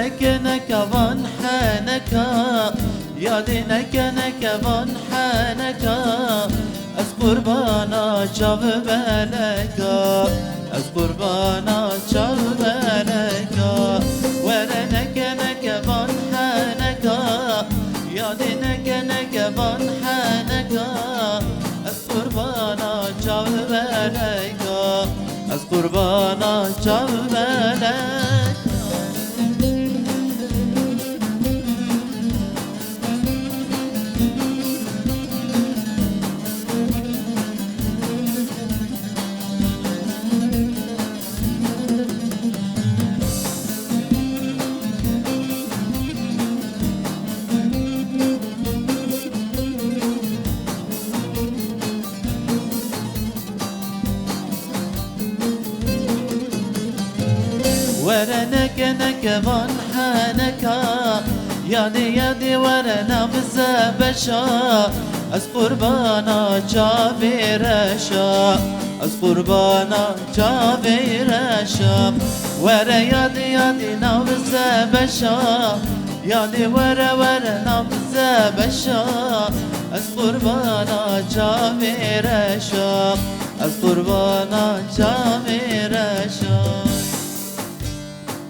نكوان حنكا يادي نكوان حنكا از قربانا چاو بلکا از قربانا چاو بلکا وره نکوان حنکا یادی نکوان حنکا از قربانا چاو بلکا از قربانا چاو بلکا ورنك نكوان حنكا يادي ورنا بزبشا از قربانا جاوي رشا از قربانا جاوي رشا ور يادي ناو بزبشا يادي ورنا بزبشا از قربانا جاوي رشا از قربانا جاوي رشا